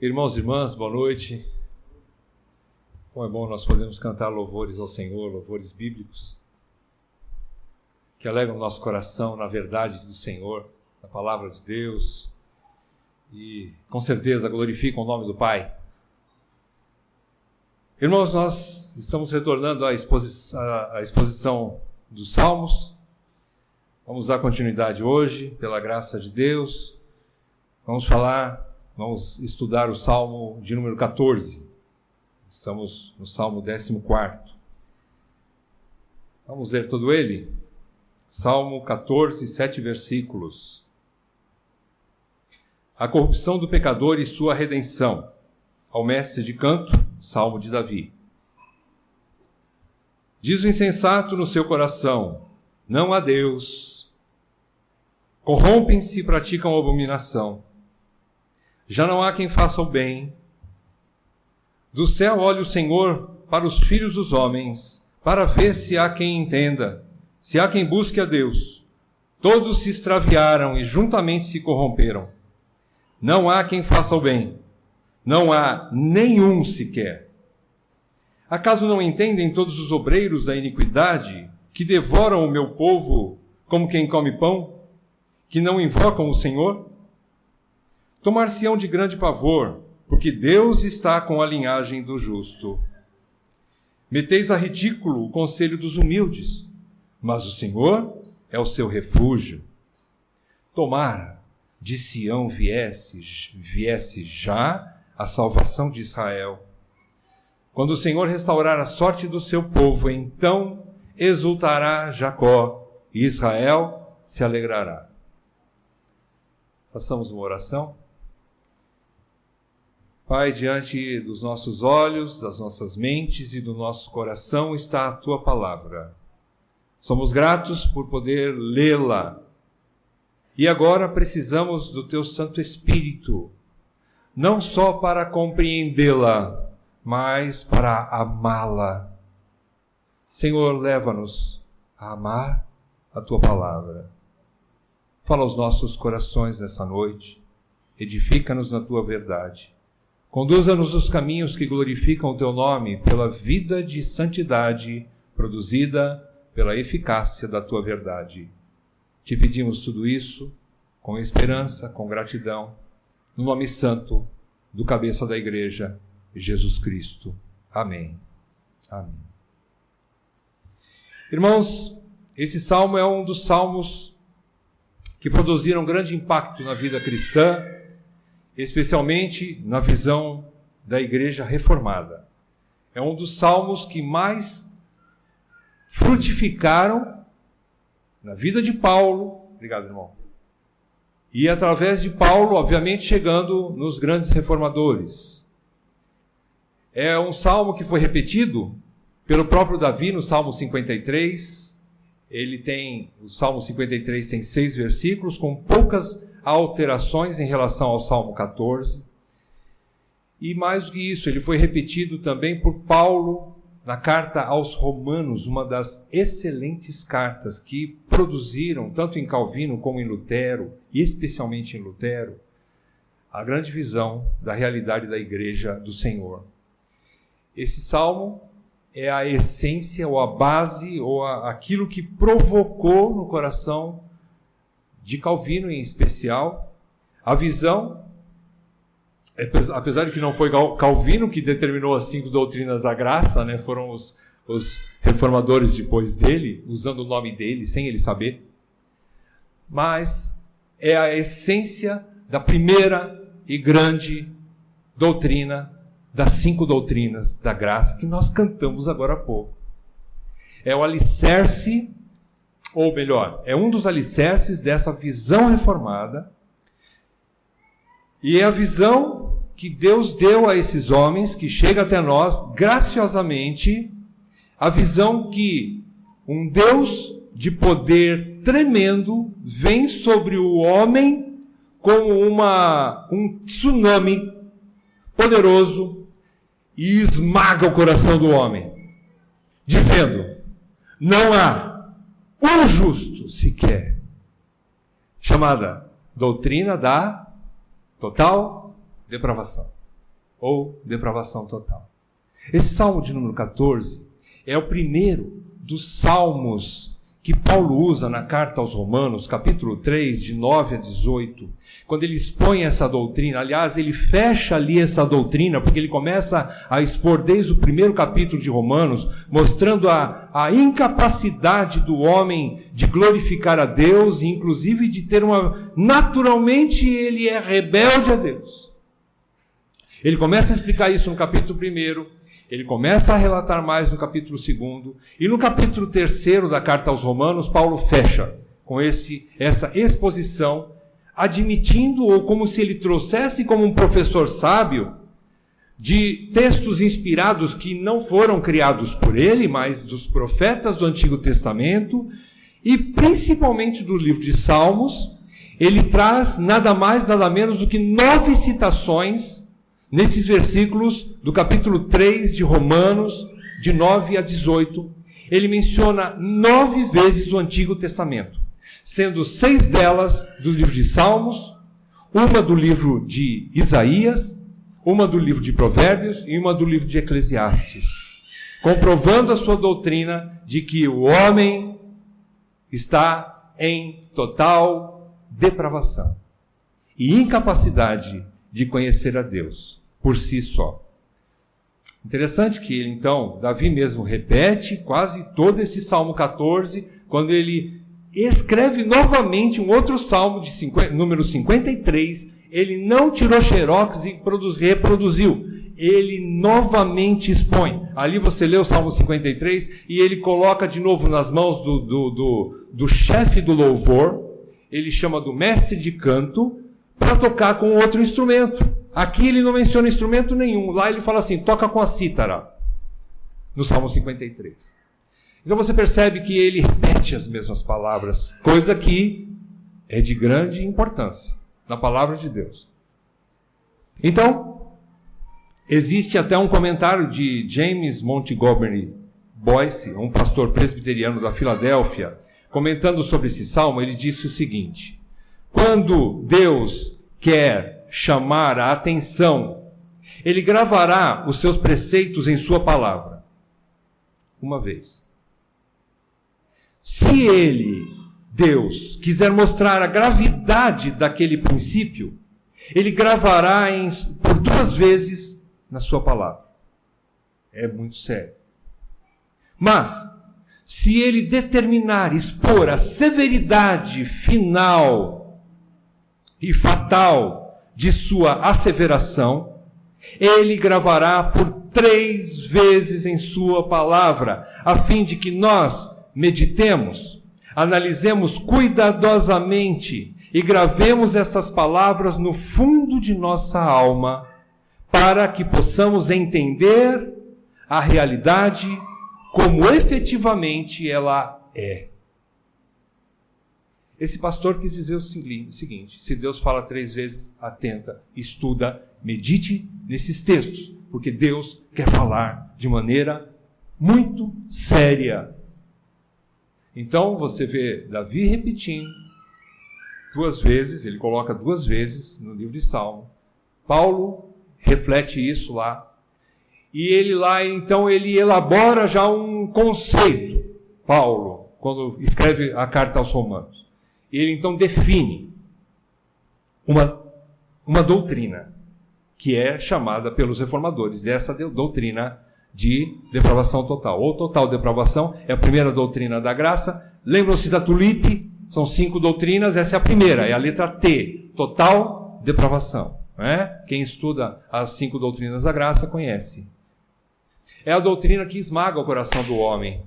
Irmãos e irmãs, boa noite. Como é bom nós podemos cantar louvores ao Senhor, louvores bíblicos, que alegram o nosso coração na verdade do Senhor, na palavra de Deus, e com certeza glorificam o nome do Pai. Irmãos, nós estamos retornando à exposição dos Salmos. Vamos dar continuidade hoje, pela graça de Deus. Vamos estudar o Salmo de número 14. Estamos no Salmo 14. Vamos ler todo ele? Salmo 14, 7 versículos. A corrupção do pecador e sua redenção. Ao mestre de canto, Salmo de Davi. Diz o insensato no seu coração: não há Deus. Corrompem-se e praticam abominação. Já não há quem faça o bem. Do céu olha o Senhor para os filhos dos homens, para ver se há quem entenda, se há quem busque a Deus. Todos se extraviaram e juntamente se corromperam. Não há quem faça o bem, não há nenhum sequer. Acaso não entendem todos os obreiros da iniquidade, que devoram o meu povo como quem come pão, que não invocam o Senhor? Tomar-se-ão de grande pavor, porque Deus está com a linhagem do justo. Meteis a ridículo o conselho dos humildes, mas o Senhor é o seu refúgio. Tomara de Sião viesse já a salvação de Israel. Quando o Senhor restaurar a sorte do seu povo, então exultará Jacó e Israel se alegrará. Façamos uma oração. Pai, diante dos nossos olhos, das nossas mentes e do nosso coração está a Tua palavra. Somos gratos por poder lê-la. E agora precisamos do Teu Santo Espírito, não só para compreendê-la, mas para amá-la. Senhor, leva-nos a amar a Tua palavra. Fala aos nossos corações nessa noite. Edifica-nos na Tua verdade. Conduza-nos nos caminhos que glorificam o Teu nome, pela vida de santidade produzida pela eficácia da Tua verdade. Te pedimos tudo isso com esperança, com gratidão, no nome santo do cabeça da igreja, Jesus Cristo. Amém. Amém. Irmãos, esse salmo é um dos salmos que produziram grande impacto na vida cristã, especialmente na visão da igreja reformada. É um dos salmos que mais frutificaram na vida de Paulo. Obrigado, irmão. E através de Paulo, obviamente, chegando nos grandes reformadores. É um salmo que foi repetido pelo próprio Davi no Salmo 53. O Salmo 53 tem 6 versículos, com poucas alterações em relação ao Salmo 14. E mais do que isso, ele foi repetido também por Paulo na carta aos Romanos, uma das excelentes cartas que produziram, tanto em Calvino como em Lutero, e especialmente em Lutero, a grande visão da realidade da igreja do Senhor. Esse salmo é a essência, ou a base, ou aquilo que provocou no coração de Calvino em especial, a visão, apesar de que não foi Calvino que determinou as 5 doutrinas da graça, né? Foram os reformadores depois dele, usando o nome dele, sem ele saber, mas é a essência da primeira e grande doutrina, das 5 doutrinas da graça, que nós cantamos agora há pouco. É o alicerce, ou melhor, é um dos alicerces dessa visão reformada, e é a visão que Deus deu a esses homens, que chega até nós graciosamente, a visão que um Deus de poder tremendo vem sobre o homem como um tsunami poderoso e esmaga o coração do homem, dizendo: não há um justo sequer. Chamada doutrina da total depravação. ou depravação total. Esse Salmo de número 14 é o primeiro dos salmos que Paulo usa na carta aos Romanos, capítulo 3, de 9 a 18, quando ele expõe essa doutrina. Aliás, ele fecha ali essa doutrina, porque ele começa a expor desde o primeiro capítulo de Romanos, mostrando a incapacidade do homem de glorificar a Deus, e inclusive de ter naturalmente ele é rebelde a Deus. Ele começa a explicar isso no capítulo 1, ele começa a relatar mais no capítulo 2, e no capítulo 3 da carta aos Romanos, Paulo fecha com essa exposição, admitindo, ou como se ele trouxesse como um professor sábio, de textos inspirados que não foram criados por ele, mas dos profetas do Antigo Testamento, e principalmente do livro de Salmos. Ele traz nada mais, nada menos do que 9 citações nesses versículos do capítulo 3 de Romanos, de 9 a 18, ele menciona 9 vezes o Antigo Testamento, sendo 6 delas do livro de Salmos, uma do livro de Isaías, uma do livro de Provérbios e uma do livro de Eclesiastes, comprovando a sua doutrina de que o homem está em total depravação e incapacidade de conhecer a Deus por si só. Interessante que ele, então, Davi mesmo repete quase todo esse Salmo 14, quando ele escreve novamente um outro Salmo, número 53, ele não tirou xerox e reproduziu, ele novamente expõe. Ali você lê o Salmo 53 e ele coloca de novo nas mãos do chefe do louvor, ele chama do mestre de canto, para tocar com outro instrumento. Aqui ele não menciona instrumento nenhum. Lá ele fala assim, toca com a cítara, no Salmo 53. Então você percebe que ele repete as mesmas palavras, coisa que é de grande importância na palavra de Deus. Então, existe até um comentário de James Montgomery Boyce, um pastor presbiteriano da Filadélfia, comentando sobre esse salmo. Ele disse o seguinte: quando Deus quer chamar a atenção, ele gravará os seus preceitos em sua palavra. Uma vez. Se ele, Deus, quiser mostrar a gravidade daquele princípio, ele gravará por 2 vezes na sua palavra. É muito sério. Mas, se ele determinar expor a severidade final e fatal de sua asseveração, ele gravará por 3 vezes em sua palavra, a fim de que nós meditemos, analisemos cuidadosamente e gravemos essas palavras no fundo de nossa alma, para que possamos entender a realidade como efetivamente ela é. Esse pastor quis dizer o seguinte: se Deus fala 3 vezes, atenta, estuda, medite nesses textos, porque Deus quer falar de maneira muito séria. Então você vê Davi repetindo 2 vezes, ele coloca 2 vezes no livro de Salmo. Paulo reflete isso lá. E ele lá, então, ele elabora já um conceito, Paulo, quando escreve a carta aos Romanos. Ele então define uma doutrina que é chamada pelos reformadores dessa doutrina de depravação total, ou total depravação. É a primeira doutrina da graça. Lembram-se da tulipe? São 5 doutrinas, essa é a primeira, é a letra T, total depravação. Quem estuda as 5 doutrinas da graça conhece. É a doutrina que esmaga o coração do homem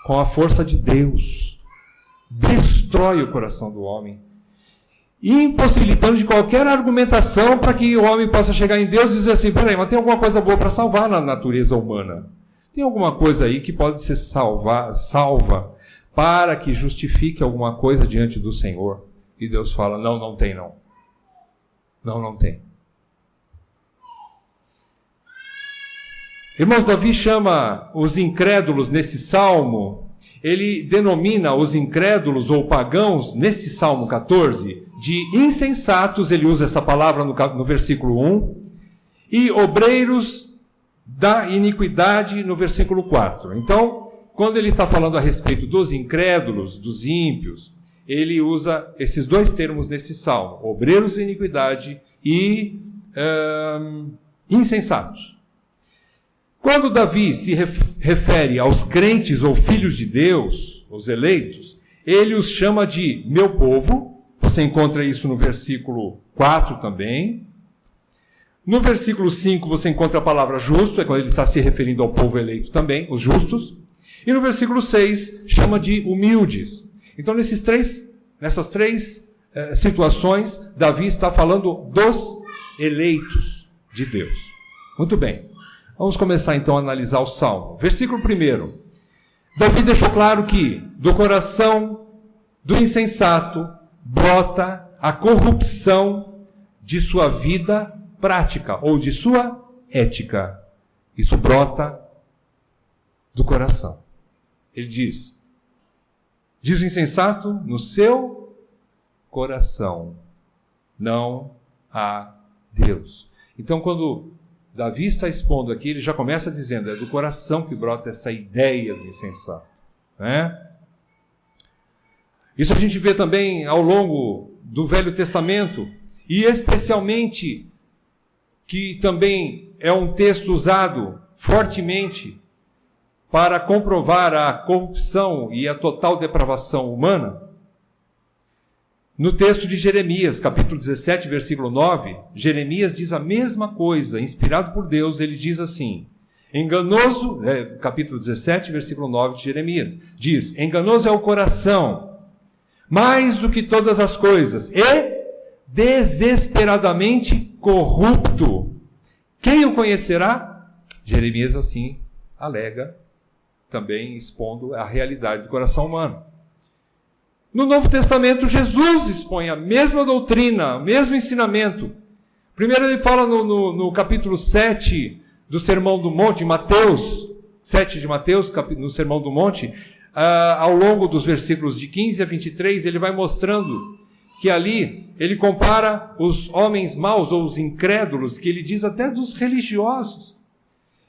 com a força de Deus, destrói o coração do homem, impossibilitando de qualquer argumentação para que o homem possa chegar em Deus e dizer assim: peraí, mas tem alguma coisa boa para salvar na natureza humana? Tem alguma coisa aí que pode ser salva para que justifique alguma coisa diante do Senhor? E Deus fala: não, não tem não. Não, não tem. Irmãos, Davi chama os incrédulos nesse salmo, ele denomina os incrédulos ou pagãos, nesse Salmo 14, de insensatos. Ele usa essa palavra no versículo 1, e obreiros da iniquidade no versículo 4. Então, quando ele está falando a respeito dos incrédulos, dos ímpios, ele usa esses dois termos nesse salmo, obreiros da iniquidade e insensatos. Quando Davi se refere aos crentes ou filhos de Deus, os eleitos, ele os chama de meu povo. Você encontra isso no versículo 4 também. No versículo 5 você encontra a palavra justo, é quando ele está se referindo ao povo eleito também, os justos. E no versículo 6 chama de humildes. Então nessas três situações, Davi está falando dos eleitos de Deus. Muito bem. Vamos começar então a analisar o Salmo. Versículo 1. Davi deixou claro que do coração do insensato brota a corrupção de sua vida prática ou de sua ética. Isso brota do coração. Ele diz o insensato no seu coração não há Deus. Então, quando Davi está expondo aqui, ele já começa dizendo, é do coração que brota essa ideia do insensato. Né? Isso a gente vê também ao longo do Velho Testamento, e especialmente que também é um texto usado fortemente para comprovar a corrupção e a total depravação humana. No texto de Jeremias, capítulo 17, versículo 9, Jeremias diz a mesma coisa, inspirado por Deus, ele diz assim, enganoso, capítulo 17, versículo 9 de Jeremias, diz, enganoso é o coração, mais do que todas as coisas, e desesperadamente corrupto. Quem o conhecerá? Jeremias assim alega, também expondo a realidade do coração humano. No Novo Testamento, Jesus expõe a mesma doutrina, o mesmo ensinamento. Primeiro ele fala no capítulo 7 do Sermão do Monte, Mateus, 7 de Mateus, no Sermão do Monte, ao longo dos versículos de 15 a 23, ele vai mostrando que ali ele compara os homens maus ou os incrédulos, que ele diz até dos religiosos,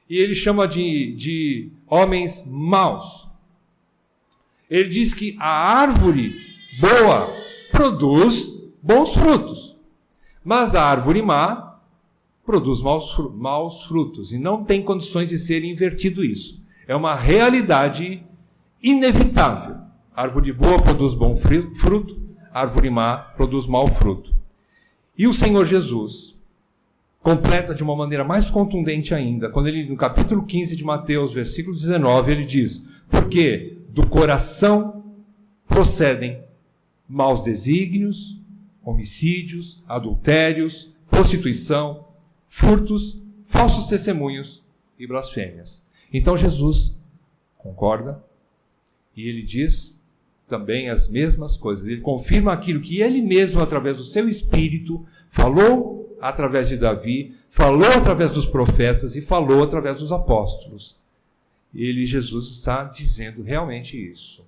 e ele chama de homens maus. Ele diz que a árvore boa produz bons frutos, mas a árvore má produz maus frutos, e não tem condições de ser invertido isso. É uma realidade inevitável. A árvore boa produz bom fruto, a árvore má produz mau fruto. E o Senhor Jesus completa de uma maneira mais contundente ainda, quando ele, no capítulo 15 de Mateus, versículo 19, ele diz, porque do coração procedem maus desígnios, homicídios, adultérios, prostituição, furtos, falsos testemunhos e blasfêmias. Então Jesus concorda e ele diz também as mesmas coisas. Ele confirma aquilo que ele mesmo, através do seu Espírito, falou através de Davi, falou através dos profetas e falou através dos apóstolos. Jesus está dizendo realmente isso.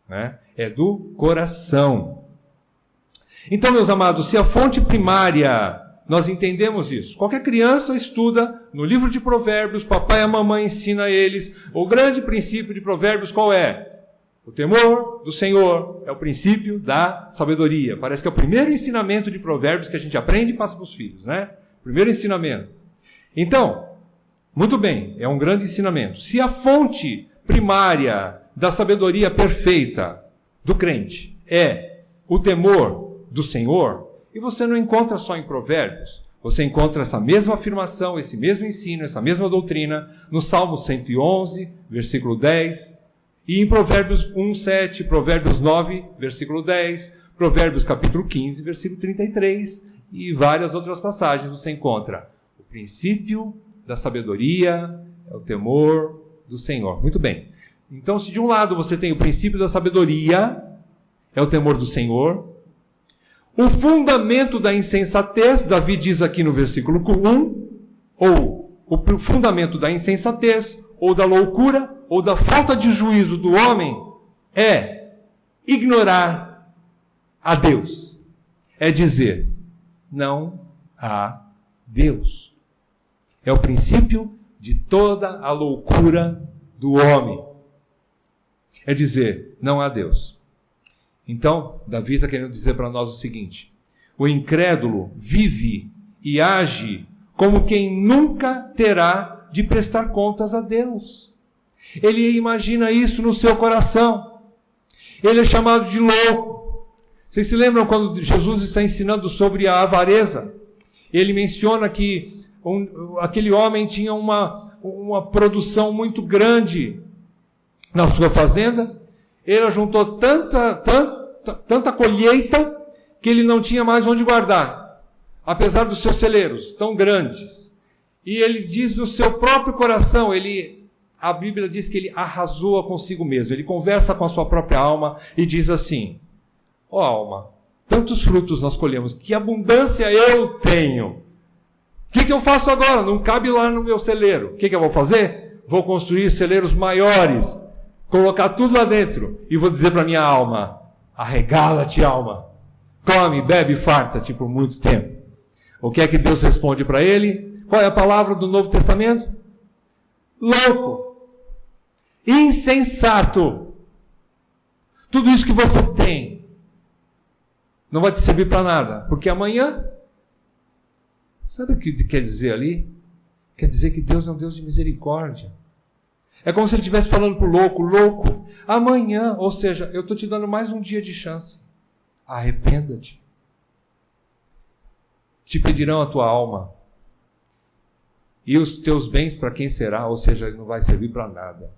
Né? É do coração. Então, meus amados, se a fonte primária, nós entendemos isso. Qualquer criança estuda no livro de Provérbios, papai e a mamãe ensina a eles. O grande princípio de Provérbios qual é? O temor do Senhor é o princípio da sabedoria. Parece que é o primeiro ensinamento de Provérbios que a gente aprende e passa para os filhos, né? Primeiro ensinamento. Então, muito bem, é um grande ensinamento. Se a fonte primária da sabedoria perfeita do crente é o temor do Senhor, e você não encontra só em Provérbios, você encontra essa mesma afirmação, esse mesmo ensino, essa mesma doutrina no Salmo 111, versículo 10, e em Provérbios 1:7, Provérbios 9, versículo 10, Provérbios capítulo 15, versículo 33, e várias outras passagens você encontra o princípio da sabedoria, é o temor do Senhor. Muito bem. Então, se de um lado você tem o princípio da sabedoria, é o temor do Senhor. O fundamento da insensatez, Davi diz aqui no versículo 1, ou o fundamento da insensatez, ou da loucura, ou da falta de juízo do homem, é ignorar a Deus. É dizer, não há Deus. É o princípio de toda a loucura do homem. É dizer, não há Deus. Então, Davi está querendo dizer para nós o seguinte: o incrédulo vive e age como quem nunca terá de prestar contas a Deus. Ele imagina isso no seu coração. Ele é chamado de louco. Vocês se lembram quando Jesus está ensinando sobre a avareza? Ele menciona que aquele homem tinha uma produção muito grande na sua fazenda. Ele ajuntou tanta colheita que ele não tinha mais onde guardar, apesar dos seus celeiros tão grandes. E ele diz no seu próprio coração, a Bíblia diz que ele arrasou consigo mesmo. Ele conversa com a sua própria alma e diz assim: ó alma, tantos frutos nós colhemos, que abundância eu tenho. O que eu faço agora? Não cabe lá no meu celeiro. O que eu vou fazer? Vou construir celeiros maiores, colocar tudo lá dentro e vou dizer para minha alma: arregala-te, alma, come, bebe e farta-te por muito tempo. O que é que Deus responde para ele? Qual é a palavra do Novo Testamento? Louco, insensato. Tudo isso que você tem não vai te servir para nada, porque amanhã, sabe o que quer dizer ali? Quer dizer que Deus é um Deus de misericórdia. É como se ele estivesse falando para o louco: louco, amanhã, ou seja, eu estou te dando mais um dia de chance. Arrependa-te. Te pedirão a tua alma. E os teus bens para quem será? Ou seja, não vai servir para nada.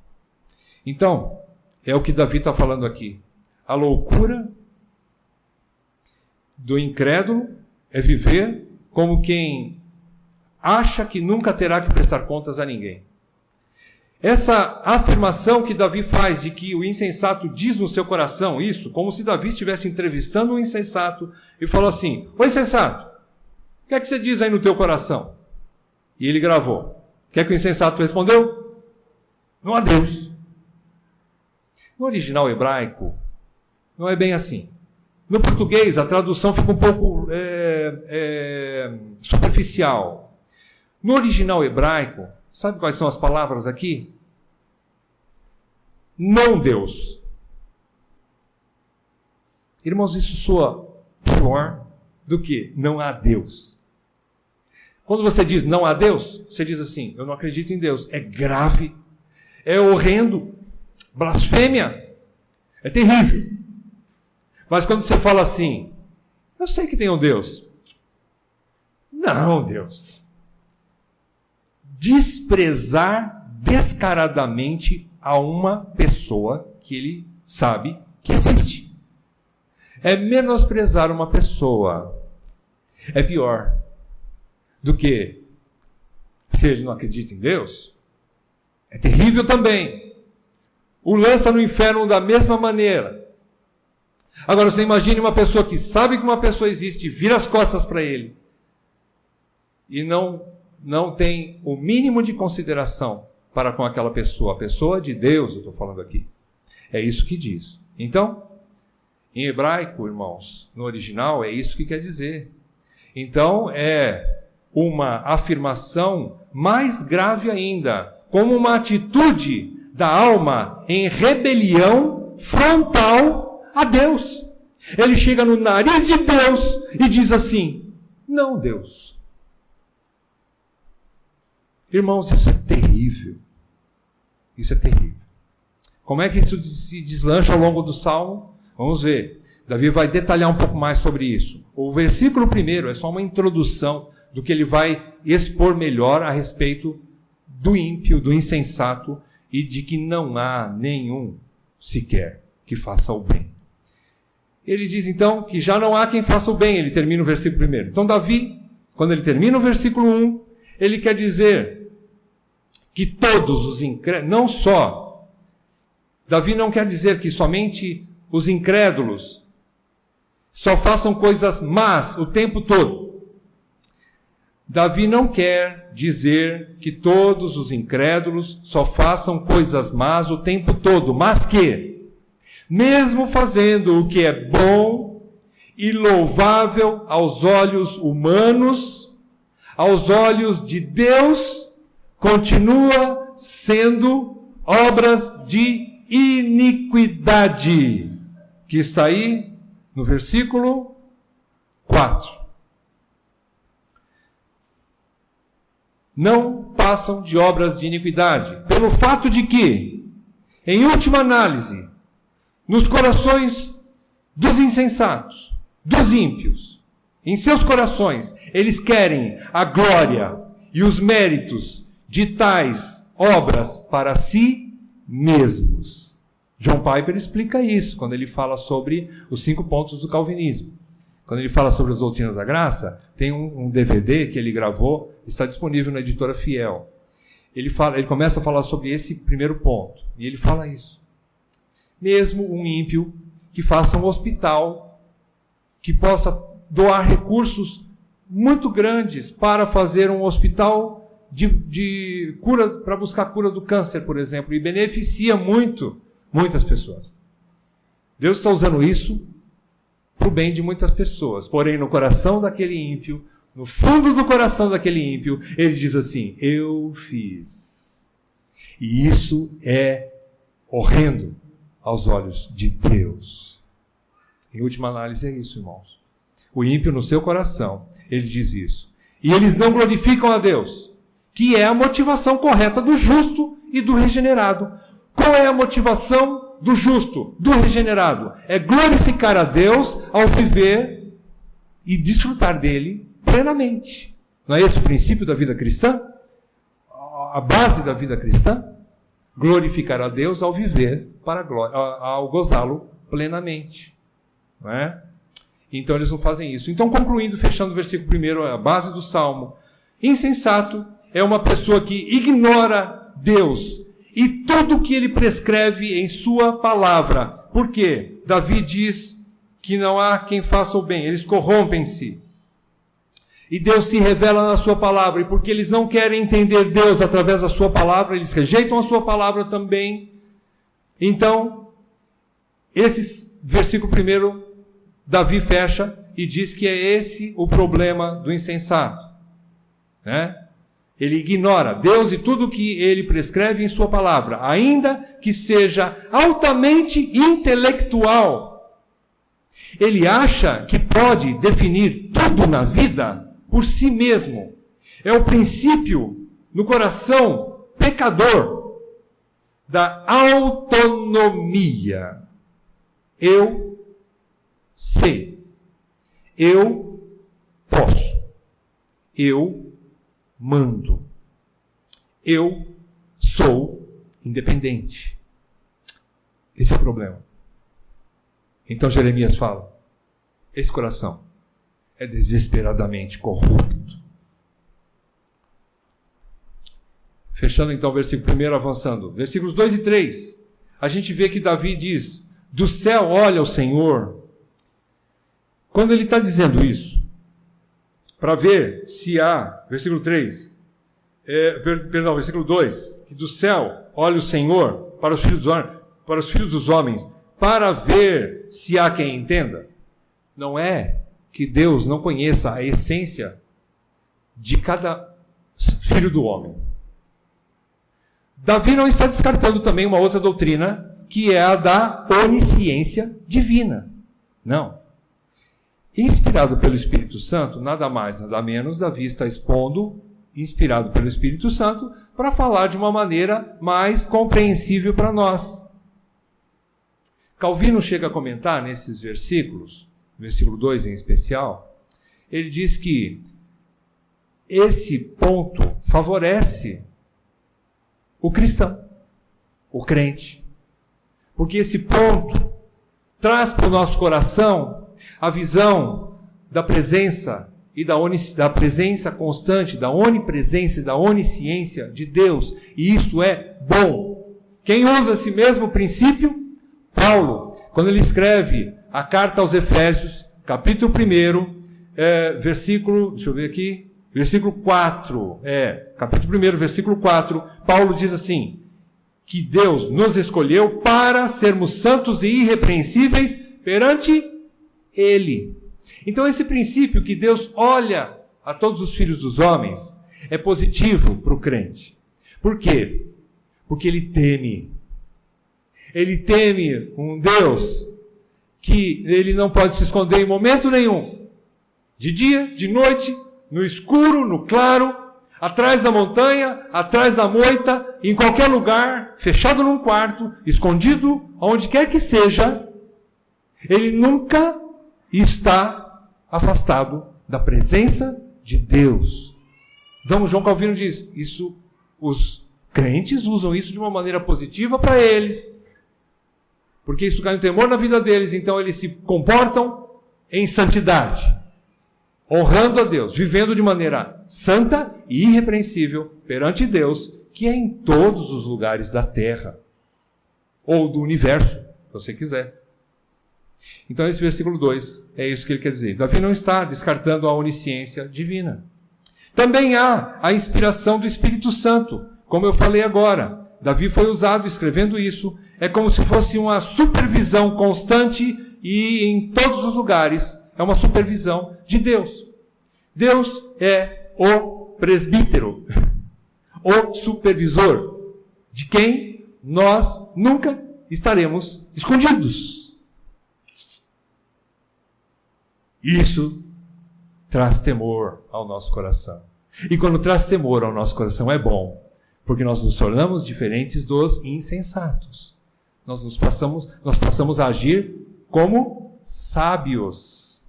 Então, é o que Davi está falando aqui. A loucura do incrédulo é viver como quem acha que nunca terá que prestar contas a ninguém. Essa afirmação que Davi faz de que o insensato diz no seu coração isso, como se Davi estivesse entrevistando um insensato e falou assim: ô insensato, o que é que você diz aí no teu coração? E ele gravou. O que é que o insensato respondeu? Não há Deus. No original hebraico, não é bem assim. No português, a tradução fica um pouco superficial. No original hebraico, sabe quais são as palavras aqui? Não Deus. Irmãos, isso soa pior do que não há Deus. Quando você diz não há Deus, você diz assim: eu não acredito em Deus. É grave, é horrendo, blasfêmia, é terrível. Mas quando você fala assim: eu sei que tem um Deus. Não, Deus. Desprezar descaradamente a uma pessoa que ele sabe que existe. É menosprezar uma pessoa. É pior do que se ele não acredita em Deus. É terrível também. O lança no inferno da mesma maneira. Agora você imagine uma pessoa que sabe que uma pessoa existe, vira as costas para ele e não tem o mínimo de consideração para com aquela pessoa. A pessoa de Deus, eu estou falando aqui. É isso que diz. Então, em hebraico, irmãos, no original, é isso que quer dizer. Então, é uma afirmação mais grave ainda, como uma atitude da alma em rebelião frontal a Deus. Ele chega no nariz de Deus e diz assim: não, Deus. Irmãos, isso é terrível. Isso é terrível. Como é que isso se deslancha ao longo do Salmo? Vamos ver. Davi vai detalhar um pouco mais sobre isso. O versículo 1 é só uma introdução do que ele vai expor melhor a respeito do ímpio, do insensato, e de que não há nenhum sequer que faça o bem. Ele diz então que já não há quem faça o bem. Ele termina o versículo 1. Então Davi, quando ele termina o versículo 1, ele quer dizer que todos os incrédulos, não só, Davi não quer dizer que somente os incrédulos só façam coisas más o tempo todo. Davi não quer dizer que todos os incrédulos só façam coisas más o tempo todo, mas que, mesmo fazendo o que é bom e louvável aos olhos humanos, aos olhos de Deus, continua sendo obras de iniquidade, que está aí no versículo 4. Não passam de obras de iniquidade, pelo fato de que, em última análise, nos corações dos insensatos, dos ímpios, em seus corações, eles querem a glória e os méritos de tais obras para si mesmos. John Piper explica isso quando ele fala sobre os 5 pontos do calvinismo. Quando ele fala sobre as doutrinas da graça, tem um DVD que ele gravou, está disponível na editora Fiel. Ele começa a falar sobre esse primeiro ponto, e ele fala isso. Mesmo um ímpio que faça um hospital, que possa doar recursos muito grandes para fazer um hospital de cura, para buscar a cura do câncer, por exemplo, e beneficia muitas pessoas. Deus está usando isso para o bem de muitas pessoas. Porém, no coração daquele ímpio, no fundo do coração daquele ímpio, ele diz assim: eu fiz. E isso é horrendo aos olhos de Deus. Em última análise é isso, irmãos. O ímpio no seu coração, ele diz isso. E eles não glorificam a Deus, que é a motivação correta do justo e do regenerado. Qual é a motivação do justo, do regenerado? É glorificar a Deus ao viver e desfrutar dele plenamente. Não é esse o princípio da vida cristã? A base da vida cristã? Glorificar a Deus ao viver para a glória, ao gozá-lo plenamente. Não é? Então eles não fazem isso. Então, concluindo, fechando o versículo 1, a base do Salmo. Insensato é uma pessoa que ignora Deus e tudo que ele prescreve em sua palavra. Por quê? Davi diz que não há quem faça o bem, eles corrompem-se. E Deus se revela na sua palavra, e porque eles não querem entender Deus através da sua palavra, eles rejeitam a sua palavra também. Então, esse versículo 1, Davi fecha e diz que é esse o problema do insensato. Né? Ele ignora Deus e tudo que ele prescreve em sua palavra, ainda que seja altamente intelectual. Ele acha que pode definir tudo na vida por si mesmo. É o princípio no coração pecador da autonomia. Eu sei. Eu posso. Eu mando. Eu sou independente. Esse é o problema. Então Jeremias fala: esse coração é desesperadamente corrupto. Fechando então o versículo 1, avançando. Versículos 2 e 3. A gente vê que Davi diz: do céu olha o Senhor. Quando ele está dizendo isso, para ver se há, versículo 3, versículo 2, que do céu olha o Senhor para os filhos dos homens, para ver se há quem entenda. Não é que Deus não conheça a essência de cada filho do homem. Davi não está descartando também uma outra doutrina, que é a da onisciência divina. Não. Inspirado pelo Espírito Santo, nada mais, nada menos, Davi está expondo, inspirado pelo Espírito Santo, para falar de uma maneira mais compreensível para nós. Calvino chega a comentar nesses versículos, versículo 2 em especial, ele diz que esse ponto favorece o cristão, o crente, porque esse ponto traz para o nosso coração a visão da presença e da presença constante, da onipresença e da onisciência de Deus, e isso é bom. Quem usa esse mesmo princípio? Paulo, quando ele escreve a carta aos Efésios, capítulo 1, versículo, deixa eu ver aqui, versículo 4, capítulo 1, versículo 4, Paulo diz assim, que Deus nos escolheu para sermos santos e irrepreensíveis perante Ele. Então esse princípio que Deus olha a todos os filhos dos homens, é positivo para o crente. Por quê? Porque ele teme. Ele teme um Deus que ele não pode se esconder em momento nenhum. De dia, de noite, no escuro, no claro, atrás da montanha, atrás da moita, em qualquer lugar, fechado num quarto, escondido, onde quer que seja, ele nunca está afastado da presença de Deus. Então, João Calvino diz, isso, os crentes usam isso de uma maneira positiva para eles, porque isso cai um temor na vida deles, então eles se comportam em santidade, honrando a Deus, vivendo de maneira santa e irrepreensível perante Deus, que é em todos os lugares da terra, ou do universo, se você quiser. Então esse versículo 2 é isso que ele quer dizer. Davi não está descartando a onisciência divina. Também há a inspiração do Espírito Santo, como eu falei agora. Davi foi usado escrevendo isso, é como se fosse uma supervisão constante e em todos os lugares é uma supervisão de Deus. Deus é o presbítero, o supervisor, de quem nós nunca estaremos escondidos. Isso traz temor ao nosso coração. E quando traz temor ao nosso coração é bom, porque nós nos tornamos diferentes dos insensatos. Nós passamos a agir como sábios.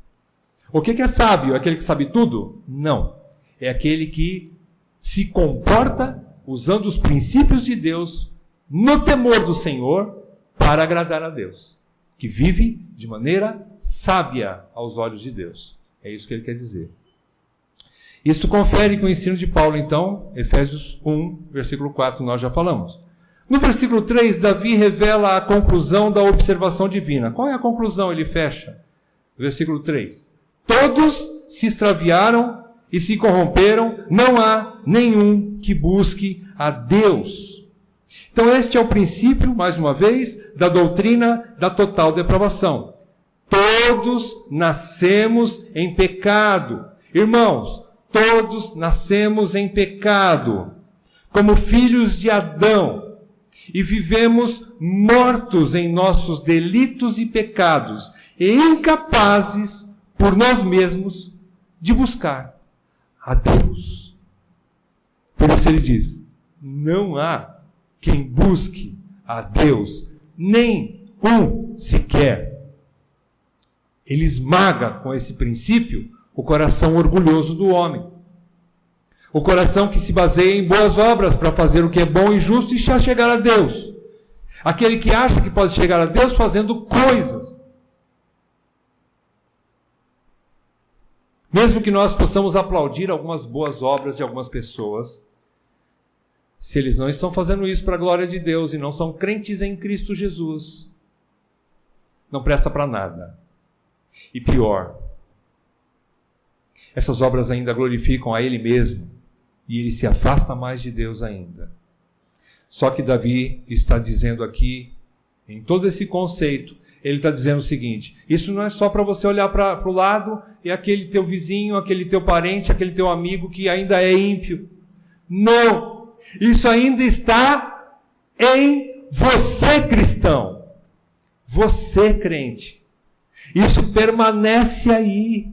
O que é sábio? É aquele que sabe tudo? Não. É aquele que se comporta usando os princípios de Deus no temor do Senhor para agradar a Deus. Que vive de maneira sábia aos olhos de Deus. É isso que ele quer dizer. Isso confere com o ensino de Paulo, então, Efésios 1, versículo 4, nós já falamos. No versículo 3, Davi revela a conclusão da observação divina. Qual é a conclusão? Ele fecha. Versículo 3. Todos se extraviaram e se corromperam, não há nenhum que busque a Deus. Então este é o princípio, mais uma vez, da doutrina da total depravação. Todos nascemos em pecado. Irmãos, todos nascemos em pecado, como filhos de Adão, e vivemos mortos em nossos delitos e pecados, e incapazes, por nós mesmos, de buscar a Deus. Por isso ele diz, não há quem busque a Deus, nem um sequer. Ele esmaga com esse princípio o coração orgulhoso do homem. O coração que se baseia em boas obras para fazer o que é bom e justo e chegar a Deus. Aquele que acha que pode chegar a Deus fazendo coisas. Mesmo que nós possamos aplaudir algumas boas obras de algumas pessoas, se eles não estão fazendo isso para a glória de Deus e não são crentes em Cristo Jesus, não presta para nada. E pior, essas obras ainda glorificam a ele mesmo e ele se afasta mais de Deus ainda. Só que Davi está dizendo aqui, em todo esse conceito, ele está dizendo o seguinte, isso não é só para você olhar para o lado e aquele teu vizinho, aquele teu parente, aquele teu amigo que ainda é ímpio. Não! Isso ainda está em você, cristão. Você, crente. Isso permanece aí.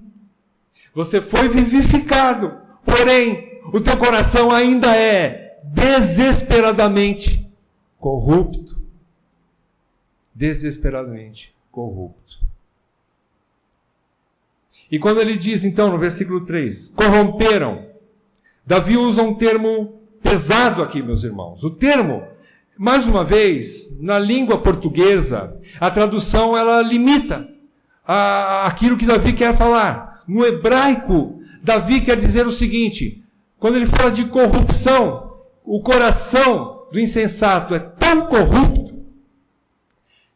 Você foi vivificado, porém, o teu coração ainda é desesperadamente corrupto. Desesperadamente corrupto. E quando ele diz, então, no versículo 3, corromperam, Davi usa um termo pesado aqui, meus irmãos. O termo, mais uma vez, na língua portuguesa, a tradução, ela limita aquilo que Davi quer falar. No hebraico, Davi quer dizer o seguinte, quando ele fala de corrupção, o coração do insensato é tão corrupto,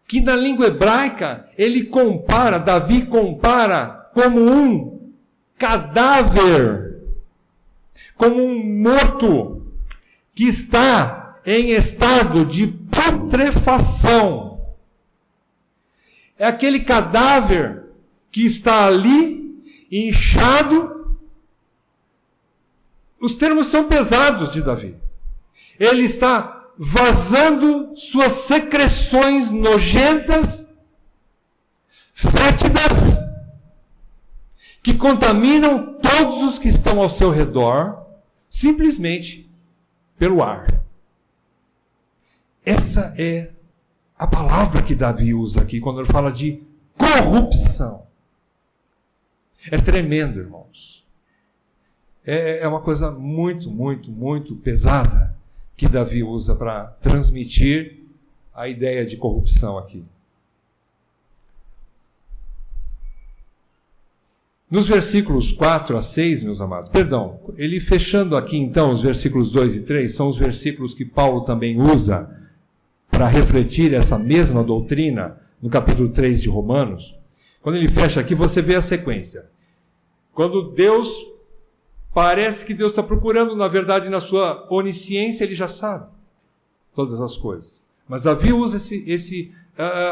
que na língua hebraica, Davi compara como um cadáver, como um morto, que está em estado de putrefação. É aquele cadáver que está ali, inchado, Os termos são pesados de Davi. Ele está vazando suas secreções nojentas, fétidas, que contaminam todos os que estão ao seu redor, simplesmente pelo ar. Essa é a palavra que Davi usa aqui, quando ele fala de corrupção. É tremendo, irmãos. É uma coisa muito, muito, muito pesada que Davi usa para transmitir a ideia de corrupção aqui. Nos versículos 4 a 6, meus amados, ele fechando aqui então os versículos 2 e 3, são os versículos que Paulo também usa para refletir essa mesma doutrina no capítulo 3 de Romanos. Quando ele fecha aqui, você vê a sequência. Quando parece que Deus está procurando, na verdade, na sua onisciência, ele já sabe todas as coisas. Mas Davi usa esse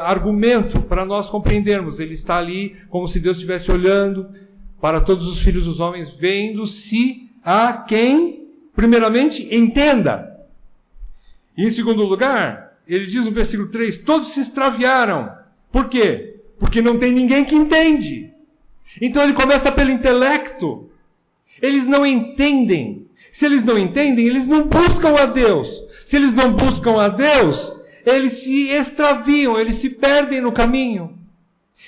argumento para nós compreendermos. Ele está ali como se Deus estivesse olhando para todos os filhos dos homens, vendo se há quem, primeiramente, entenda. E em segundo lugar, ele diz no versículo 3, todos se extraviaram. Por quê? Porque não tem ninguém que entende. Então ele começa pelo intelecto. Eles não entendem. Se eles não entendem, eles não buscam a Deus. Se eles não buscam a Deus, eles se extraviam, eles se perdem no caminho.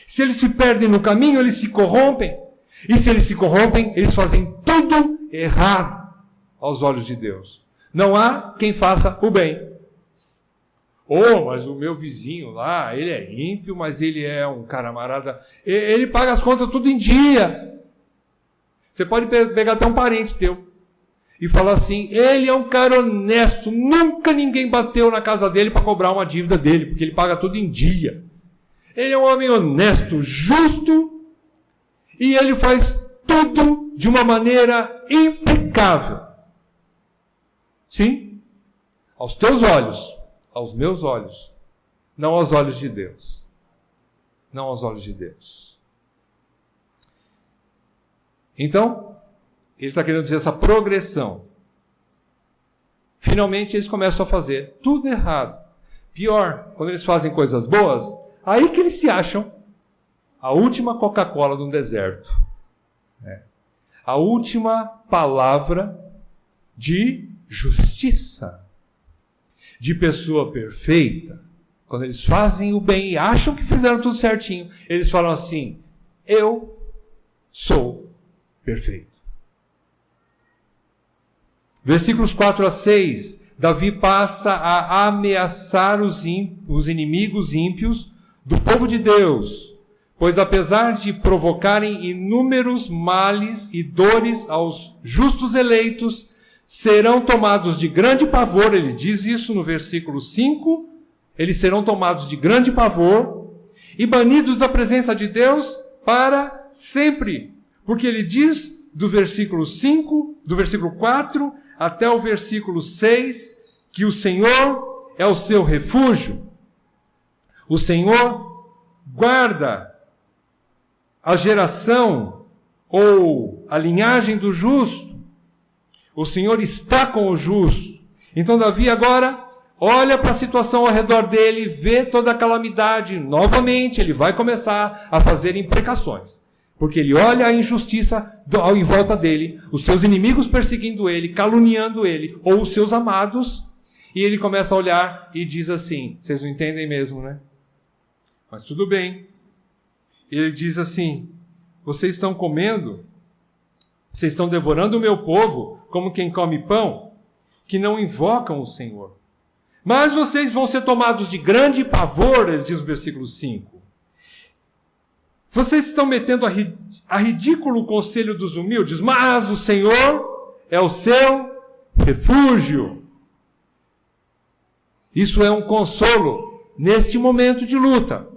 Se eles se perdem no caminho, eles se corrompem. E se eles se corrompem, eles fazem tudo errado aos olhos de Deus. Não há quem faça o bem. Mas o meu vizinho lá, ele é ímpio, mas ele é um camarada. Ele paga as contas tudo em dia. Você pode pegar até um parente teu e falar assim, ele é um cara honesto, nunca ninguém bateu na casa dele para cobrar uma dívida dele, porque ele paga tudo em dia. Ele é um homem honesto, justo, e ele faz tudo de uma maneira impecável. Sim, aos teus olhos, aos meus olhos, não aos olhos de Deus. Não aos olhos de Deus. Então, ele está querendo dizer essa progressão. Finalmente, eles começam a fazer tudo errado. Pior, quando eles fazem coisas boas, aí que eles se acham a última Coca-Cola do deserto. A última palavra de justiça, de pessoa perfeita. Quando eles fazem o bem e acham que fizeram tudo certinho, eles falam assim, eu sou perfeito. Versículos 4 a 6, Davi passa a ameaçar os inimigos ímpios do povo de Deus, pois apesar de provocarem inúmeros males e dores aos justos eleitos, serão tomados de grande pavor, ele diz isso no versículo 5, eles serão tomados de grande pavor e banidos da presença de Deus para sempre. Porque ele diz do versículo 5, do versículo 4 até o versículo 6, que o Senhor é o seu refúgio. O Senhor guarda a geração ou a linhagem do justo. O Senhor está com o justo. Então Davi agora olha para a situação ao redor dele, vê toda a calamidade. Novamente ele vai começar a fazer imprecações. Porque ele olha a injustiça em volta dele, os seus inimigos perseguindo ele, caluniando ele, ou os seus amados, e ele começa a olhar e diz assim, vocês não entendem mesmo, né? Mas tudo bem. Ele diz assim, vocês estão comendo, vocês estão devorando o meu povo, como quem come pão, que não invocam o Senhor. Mas vocês vão ser tomados de grande pavor, ele diz no versículo 5. Vocês estão metendo a ridículo o conselho dos humildes, mas o Senhor é o seu refúgio. Isso é um consolo neste momento de luta.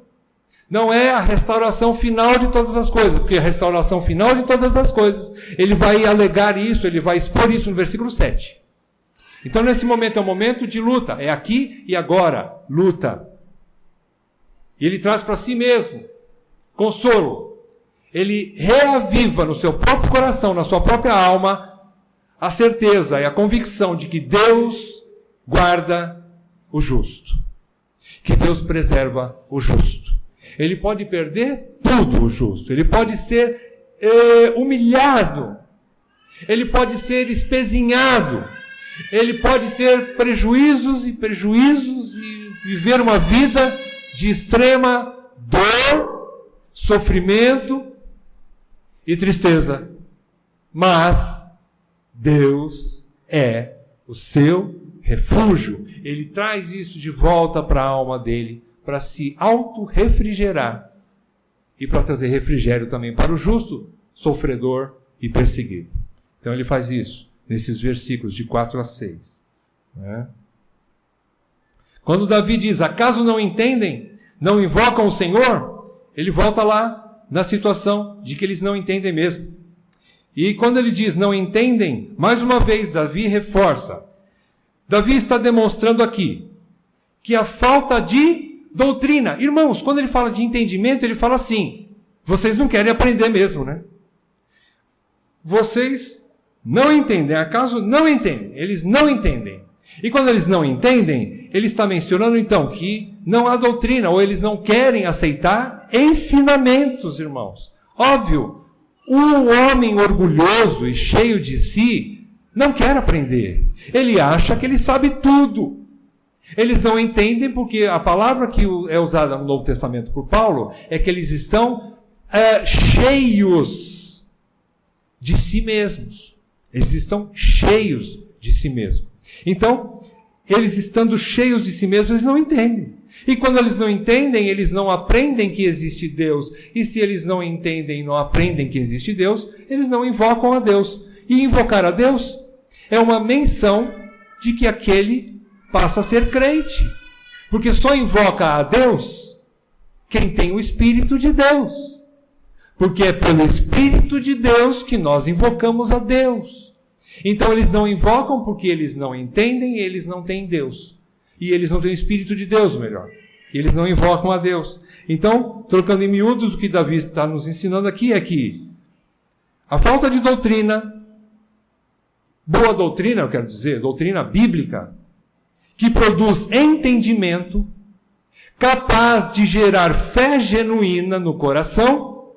Não é a restauração final de todas as coisas, porque a restauração final de todas as coisas, ele vai alegar isso, ele vai expor isso no versículo 7. Então, nesse momento é um momento de luta, é aqui e agora, luta. E ele traz para si mesmo consolo. Ele reaviva no seu próprio coração, na sua própria alma, a certeza e a convicção de que Deus guarda o justo, que Deus preserva o justo. Ele pode perder tudo, o justo. Ele pode ser humilhado. Ele pode ser espezinhado. Ele pode ter prejuízos e viver uma vida de extrema dor, sofrimento e tristeza. Mas Deus é o seu refúgio. Ele traz isso de volta para a alma dele, para se auto-refrigerar e para trazer refrigério também para o justo, sofredor e perseguido. Então ele faz isso nesses versículos de 4 a 6. Quando Davi diz, acaso não entendem, não invocam o Senhor, ele volta lá na situação de que eles não entendem mesmo. E quando ele diz não entendem, mais uma vez Davi reforça. Davi está demonstrando aqui que a falta de doutrina. Irmãos, quando ele fala de entendimento, ele fala assim, vocês não querem aprender mesmo, né? Vocês não entendem, acaso não entendem, eles não entendem. E quando eles não entendem, ele está mencionando então que não há doutrina, ou eles não querem aceitar ensinamentos, irmãos. Óbvio, um homem orgulhoso e cheio de si não quer aprender. Ele acha que ele sabe tudo. Eles não entendem porque a palavra que é usada no Novo Testamento por Paulo é que eles estão cheios de si mesmos. Eles estão cheios de si mesmos. Então, eles estando cheios de si mesmos, eles não entendem. E quando eles não entendem, eles não aprendem que existe Deus. E se eles não entendem e não aprendem que existe Deus, eles não invocam a Deus. E invocar a Deus é uma menção de que aquele passa a ser crente. Porque só invoca a Deus quem tem o Espírito de Deus. Porque é pelo Espírito de Deus que nós invocamos a Deus. Então eles não invocam porque eles não entendem e eles não têm Deus. E eles não têm o Espírito de Deus, melhor. E eles não invocam a Deus. Então, trocando em miúdos, o que Davi está nos ensinando aqui é que a falta de doutrina, boa doutrina, eu quero dizer, doutrina bíblica, que produz entendimento, capaz de gerar fé genuína no coração,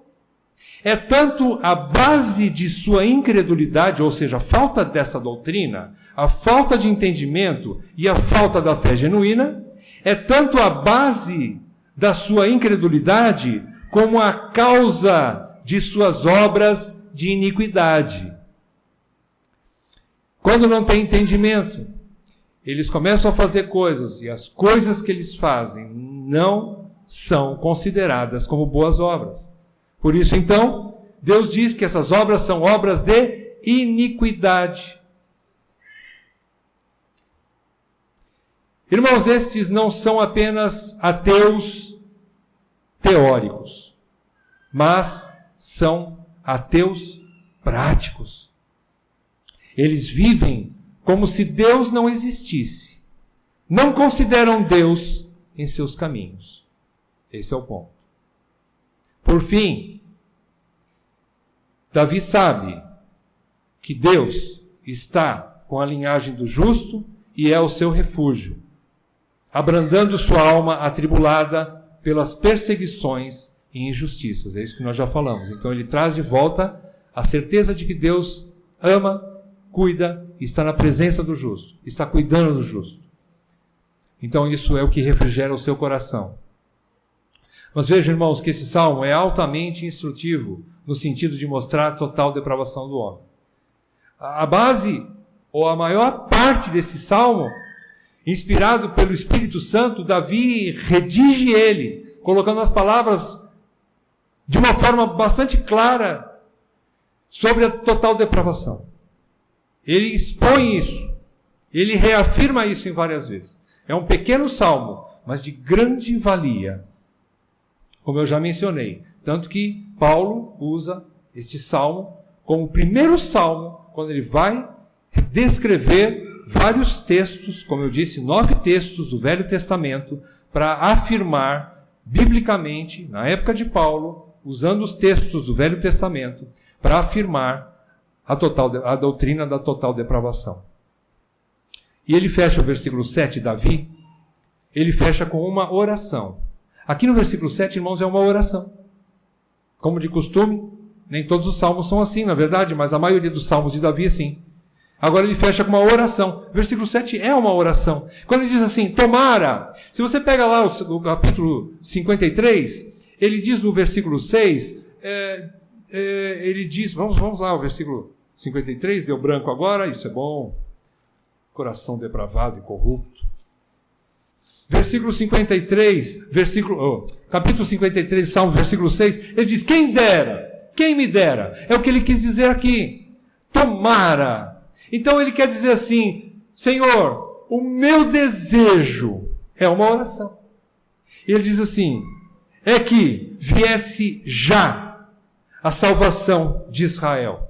é tanto a base de sua incredulidade, ou seja, a falta dessa doutrina, a falta de entendimento e a falta da fé genuína, é tanto a base da sua incredulidade como a causa de suas obras de iniquidade. Quando não tem entendimento, eles começam a fazer coisas, e as coisas que eles fazem não são consideradas como boas obras. Por isso, então, Deus diz que essas obras são obras de iniquidade. Irmãos, estes não são apenas ateus teóricos, mas são ateus práticos. Eles vivem como se Deus não existisse. Não consideram Deus em seus caminhos. Esse é o ponto. Por fim, Davi sabe que Deus está com a linhagem do justo e é o seu refúgio, abrandando sua alma atribulada pelas perseguições e injustiças. É isso que nós já falamos. Então ele traz de volta a certeza de que Deus ama, cuida, está na presença do justo, está cuidando do justo. Então isso é o que refrigera o seu coração. Mas vejam, irmãos, que esse salmo é altamente instrutivo no sentido de mostrar a total depravação do homem. A base, ou a maior parte desse salmo, inspirado pelo Espírito Santo, Davi redige ele, colocando as palavras de uma forma bastante clara sobre a total depravação. Ele expõe isso, ele reafirma isso em várias vezes. É um pequeno salmo, mas de grande valia, como eu já mencionei. Tanto que Paulo usa este salmo como o primeiro salmo, quando ele vai descrever vários textos, como eu disse, 9 textos do Velho Testamento, para afirmar biblicamente, na época de Paulo, usando os textos do Velho Testamento, para afirmar a doutrina da total depravação. E ele fecha o versículo 7, Davi, ele fecha com uma oração. Aqui no versículo 7, irmãos, é uma oração. Como de costume, nem todos os salmos são assim, na verdade, mas a maioria dos salmos de Davi é assim. Agora ele fecha com uma oração. Versículo 7 é uma oração. Quando ele diz assim, tomara, se você pega lá o capítulo 53, ele diz no versículo 6, ele diz, vamos lá, o versículo 53, deu branco agora, isso é bom. Coração depravado e corrupto. Versículo 53, capítulo 53, Salmo, versículo 6, ele diz, quem me dera, é o que ele quis dizer aqui, tomara. Então ele quer dizer assim, Senhor, o meu desejo é uma oração. E ele diz assim, é que viesse já a salvação de Israel.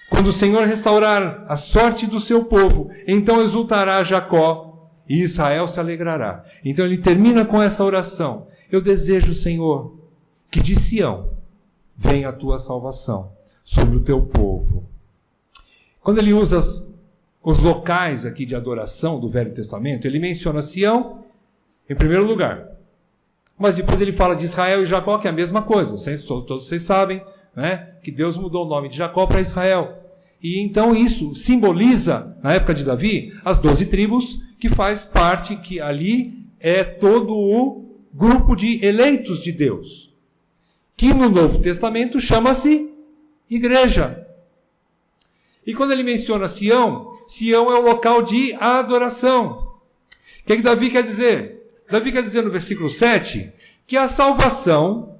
Quando o Senhor restaurar a sorte do seu povo, então exultará Jacó e Israel se alegrará. Então ele termina com essa oração. Eu desejo, Senhor, que de Sião venha a tua salvação sobre o teu povo. Quando ele usa os locais aqui de adoração do Velho Testamento, ele menciona Sião em primeiro lugar. Mas depois ele fala de Israel e Jacó, que é a mesma coisa. Todos vocês sabem, né, que Deus mudou o nome de Jacó para Israel. E então isso simboliza, na época de Davi, as 12 tribos, que faz parte, que ali é todo o grupo de eleitos de Deus. Que no Novo Testamento chama-se igreja. E quando ele menciona Sião, Sião é o local de adoração. O que Davi quer dizer? Davi quer dizer no versículo 7, que a salvação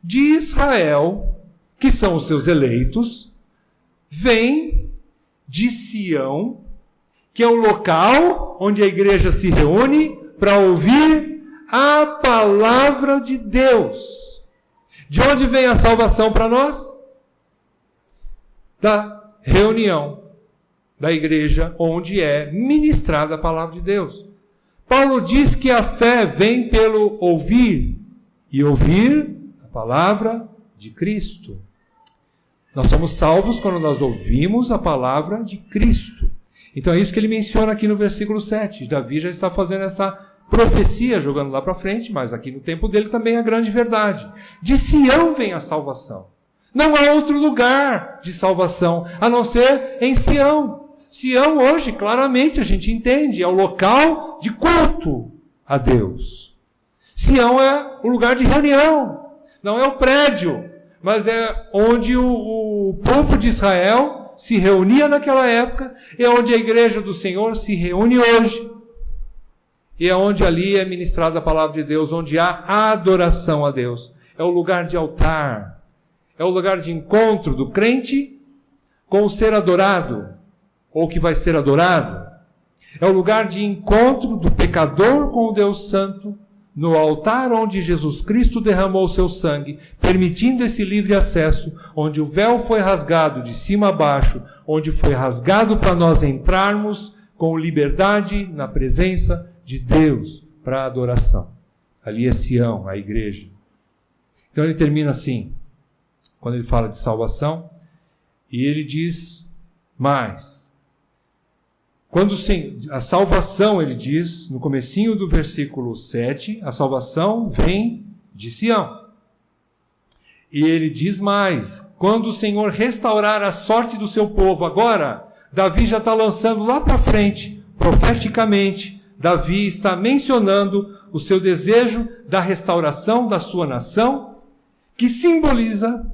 de Israel, que são os seus eleitos, vem de Sião, que é o local onde a igreja se reúne para ouvir a palavra de Deus. De onde vem a salvação para nós? Da reunião da igreja onde é ministrada a palavra de Deus. Paulo diz que a fé vem pelo ouvir, e ouvir a palavra de Cristo. Nós somos salvos quando nós ouvimos a palavra de Cristo. Então é isso que ele menciona aqui no versículo 7. Davi já está fazendo essa profecia, jogando lá para frente, mas aqui no tempo dele também é a grande verdade. De Sião vem a salvação. Não há outro lugar de salvação, a não ser em Sião. Sião hoje, claramente, a gente entende, é o local de culto a Deus. Sião é o lugar de reunião, não é o prédio, mas é onde o povo de Israel se reunia naquela época, é onde a igreja do Senhor se reúne hoje. E é onde ali é ministrada a palavra de Deus, onde há adoração a Deus. É o lugar de altar, é o lugar de encontro do crente com o ser adorado, ou que vai ser adorado. É o lugar de encontro do pecador com o Deus Santo, no altar onde Jesus Cristo derramou o seu sangue, permitindo esse livre acesso, onde o véu foi rasgado de cima a baixo, onde foi rasgado para nós entrarmos com liberdade na presença de Deus para a adoração. Ali é Sião, a igreja. Então ele termina assim, quando ele fala de salvação, e ele diz mais. Quando a salvação, ele diz, no comecinho do versículo 7, a salvação vem de Sião. E ele diz mais, quando o Senhor restaurar a sorte do seu povo, agora, Davi já está lançando lá para frente, profeticamente, Davi está mencionando o seu desejo da restauração da sua nação, que simboliza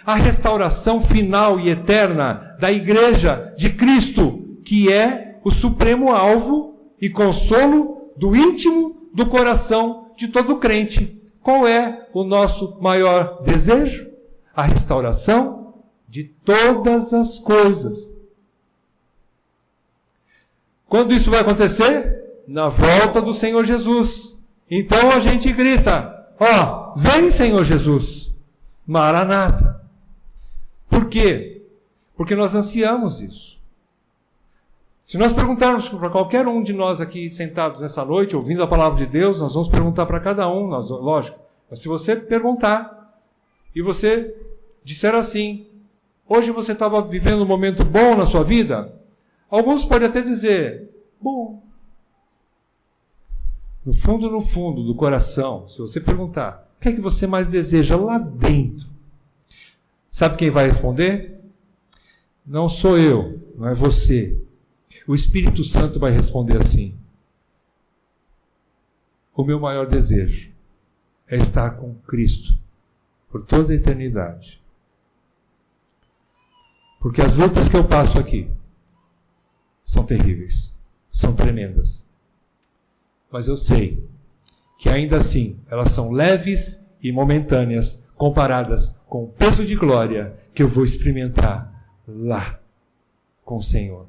a restauração final e eterna da igreja de Cristo, que é o supremo alvo e consolo do íntimo do coração de todo crente. Qual é o nosso maior desejo? A restauração de todas as coisas. Quando isso vai acontecer? Na volta do Senhor Jesus. Então a gente grita, vem Senhor Jesus, Maranata. Por quê? Porque nós ansiamos isso. Se nós perguntarmos para qualquer um de nós aqui sentados nessa noite, ouvindo a palavra de Deus, nós vamos perguntar para cada um, lógico. Mas se você perguntar e você disser assim, Hoje você estava vivendo um momento bom na sua vida? Alguns podem até dizer, bom. No fundo do coração, se você perguntar, o que é que você mais deseja lá dentro? Sabe quem vai responder? Não sou eu, não é você. O Espírito Santo vai responder assim. O meu maior desejo é estar com Cristo por toda a eternidade. Porque as lutas que eu passo aqui são terríveis, são tremendas. Mas eu sei que ainda assim elas são leves e momentâneas comparadas com o peso de glória que eu vou experimentar lá com o Senhor.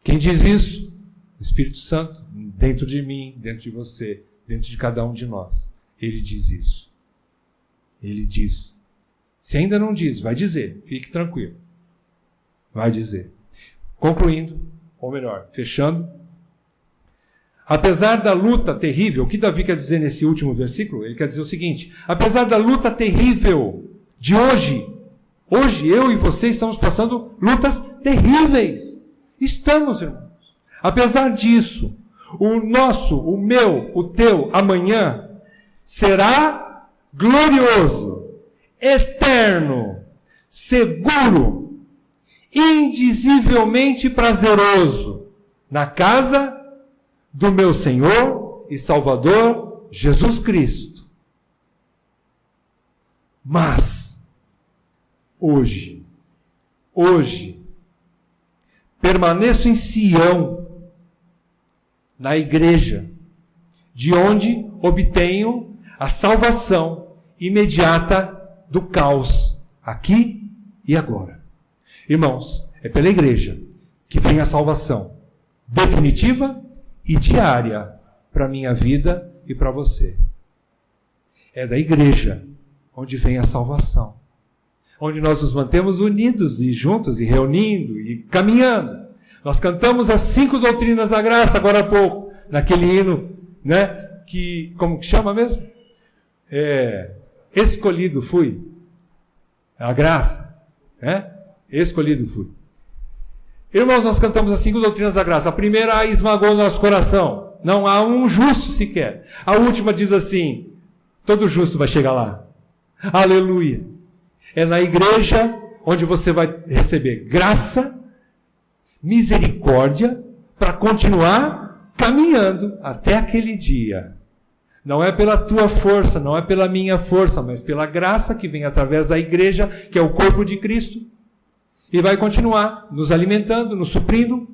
Quem diz isso? O Espírito Santo, dentro de mim, dentro de você, dentro de cada um de nós. Ele diz isso. Ele diz. Se ainda não diz, vai dizer. Fique tranquilo. Vai dizer. Concluindo, ou melhor, fechando. Apesar da luta terrível, o que Davi quer dizer nesse último versículo? Ele quer dizer o seguinte: apesar da luta terrível de hoje eu e você estamos passando lutas terríveis. Estamos, irmãos. Apesar disso, o nosso, o meu, o teu amanhã será glorioso, eterno, seguro, indizivelmente prazeroso, na casa do meu Senhor e Salvador Jesus Cristo. Mas, hoje, permaneço em Sião, na igreja, de onde obtenho a salvação imediata do caos, aqui e agora. Irmãos, é pela igreja que vem a salvação definitiva e diária para a minha vida e para você. É da igreja onde vem a salvação. Onde nós nos mantemos unidos e juntos e reunindo e caminhando. Nós cantamos as 5 doutrinas da graça agora há pouco, naquele hino, né? Que, como que chama mesmo? Escolhido fui. A graça, né? Escolhido fui. Irmãos, nós cantamos as 5 doutrinas da graça. A primeira esmagou o nosso coração. Não há um justo sequer. A última diz assim: todo justo vai chegar lá. Aleluia. É na igreja onde você vai receber graça, misericórdia, para continuar caminhando até aquele dia. Não é pela tua força, não é pela minha força, mas pela graça que vem através da igreja, que é o corpo de Cristo, e vai continuar nos alimentando, nos suprindo,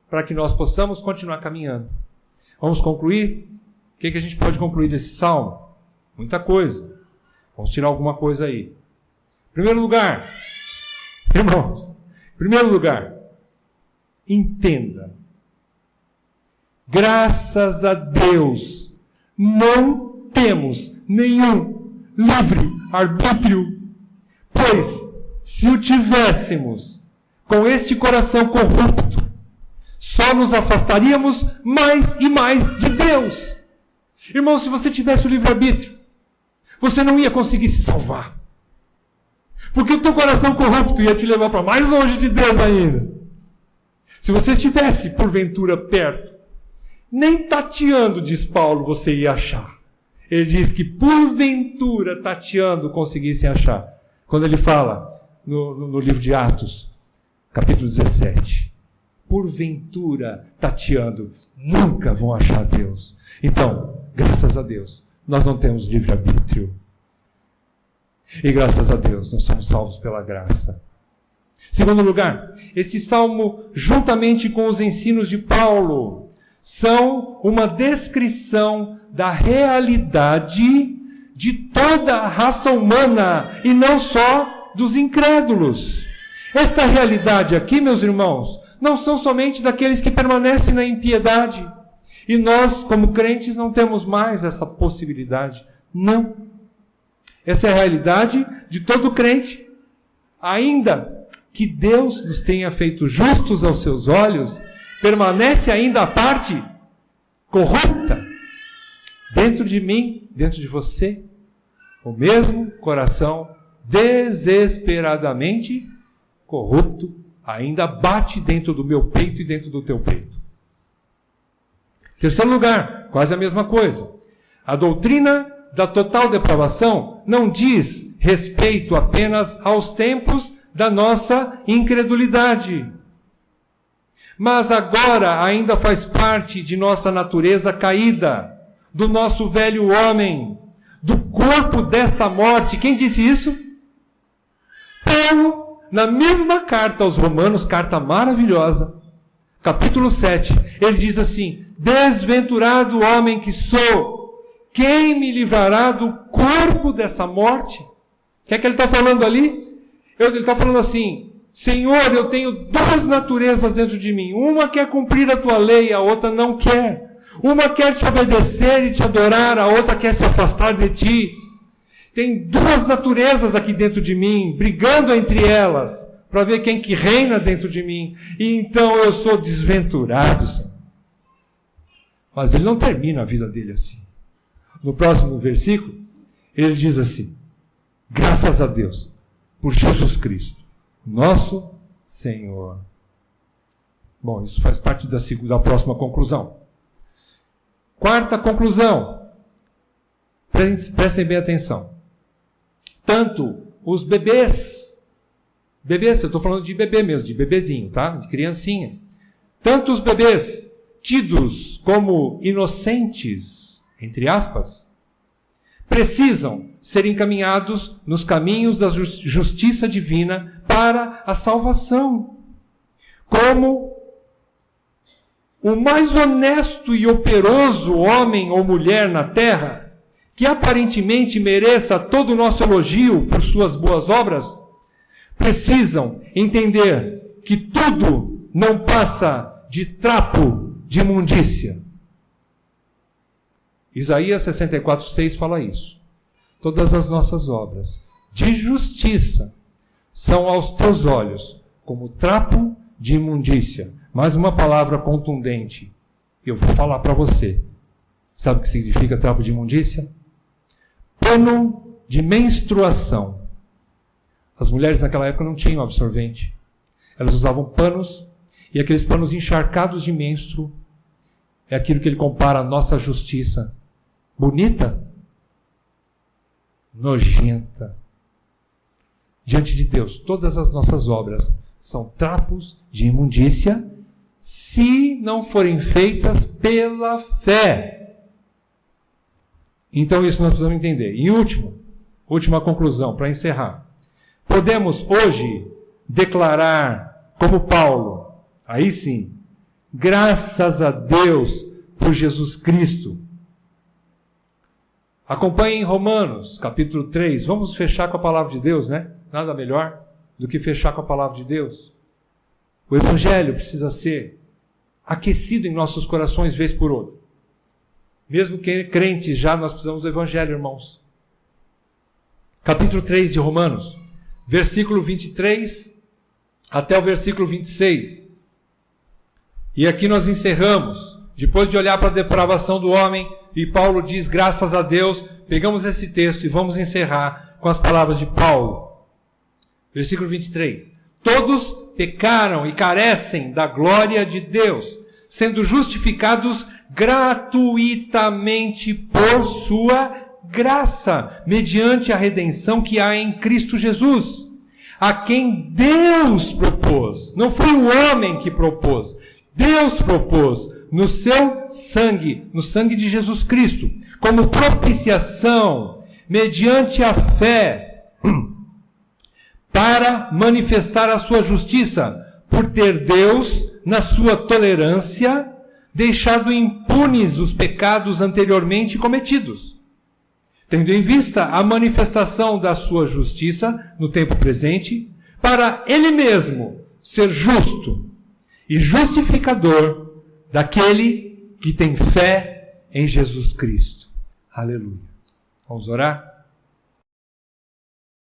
para que nós possamos continuar caminhando. Vamos concluir? O que a gente pode concluir desse salmo? Muita coisa. Vamos tirar alguma coisa aí. Em primeiro lugar, irmãos, entenda. Graças a Deus, não temos nenhum livre-arbítrio, pois, se o tivéssemos, com este coração corrupto, só nos afastaríamos mais e mais de Deus. Irmão, se você tivesse o livre-arbítrio, você não ia conseguir se salvar. Porque o teu coração corrupto ia te levar para mais longe de Deus ainda. Se você estivesse, porventura, perto, nem tateando, diz Paulo, você ia achar. Ele diz que, porventura, tateando, conseguissem achar. Quando ele fala no livro de Atos, capítulo 17. Porventura, tateando, nunca vão achar Deus. Então, graças a Deus, nós não temos livre-arbítrio. E graças a Deus, nós somos salvos pela graça. Segundo lugar, esse salmo, juntamente com os ensinos de Paulo, são uma descrição da realidade de toda a raça humana, e não só dos incrédulos. Esta realidade aqui, meus irmãos, não são somente daqueles que permanecem na impiedade. E nós, como crentes, não temos mais essa possibilidade. Não. Essa é a realidade de todo crente. Ainda que Deus nos tenha feito justos aos seus olhos, permanece ainda a parte corrupta dentro de mim, dentro de você, o mesmo coração desesperadamente corrupto, ainda bate dentro do meu peito e dentro do teu peito. Terceiro lugar, quase a mesma coisa. A doutrina da total depravação não diz respeito apenas aos tempos da nossa incredulidade, mas agora ainda faz parte de nossa natureza caída, do nosso velho homem, do corpo desta morte. Quem disse isso? Paulo, na mesma carta aos Romanos, carta maravilhosa, capítulo 7, ele diz assim: desventurado homem que sou, quem me livrará do corpo dessa morte? O que é que ele está falando ali? Ele está falando assim: Senhor, eu tenho duas naturezas dentro de mim. Uma quer cumprir a tua lei, a outra não quer. Uma quer te obedecer e te adorar, a outra quer se afastar de ti. Tem duas naturezas aqui dentro de mim, brigando entre elas, para ver quem que reina dentro de mim. E então eu sou desventurado, Senhor. Mas ele não termina a vida dele assim. No próximo versículo, ele diz assim: graças a Deus por Jesus Cristo, nosso Senhor. Bom, isso faz parte da próxima conclusão. Quarta conclusão. Prestem bem atenção. Tanto os bebês, eu estou falando de bebê mesmo, de bebezinho, tá? De criancinha. Tanto os bebês tidos como inocentes, entre aspas, precisam ser encaminhados nos caminhos da justiça divina para a salvação. Como o mais honesto e operoso homem ou mulher na terra, que aparentemente mereça todo o nosso elogio por suas boas obras, precisam entender que tudo não passa de trapo de imundícia. Isaías 64:6 fala isso. Todas as nossas obras de justiça são aos teus olhos como trapo de imundícia. Mais uma palavra contundente. Eu vou falar para você. Sabe o que significa trapo de imundícia? Pano de menstruação. As mulheres naquela época não tinham absorvente. Elas usavam panos, e aqueles panos encharcados de menstruo é aquilo que ele compara à nossa justiça. Bonita? Nojenta. Diante de Deus, todas as nossas obras são trapos de imundícia, se não forem feitas pela fé. Então isso nós precisamos entender. E última conclusão, para encerrar. Podemos hoje declarar, como Paulo, aí sim, graças a Deus por Jesus Cristo. Acompanhem Romanos, capítulo 3. Vamos fechar com a palavra de Deus, né? Nada melhor do que fechar com a palavra de Deus. O Evangelho precisa ser aquecido em nossos corações vez por outra. Mesmo que crentes já, nós precisamos do Evangelho, irmãos. Capítulo 3 de Romanos, versículo 23 até o versículo 26. E aqui nós encerramos, depois de olhar para a depravação do homem, e Paulo diz, graças a Deus, pegamos esse texto e vamos encerrar com as palavras de Paulo. Versículo 23. Todos pecaram e carecem da glória de Deus, sendo justificados gratuitamente por sua graça, mediante a redenção que há em Cristo Jesus, a quem Deus propôs. Não foi o homem que propôs. Deus propôs no seu sangue, no sangue de Jesus Cristo, como propiciação, mediante a fé, para manifestar a sua justiça, por ter Deus, na sua tolerância, deixado impunes os pecados anteriormente cometidos, tendo em vista a manifestação da sua justiça no tempo presente, para Ele mesmo ser justo e justificador daquele que tem fé em Jesus Cristo. Aleluia. Vamos orar?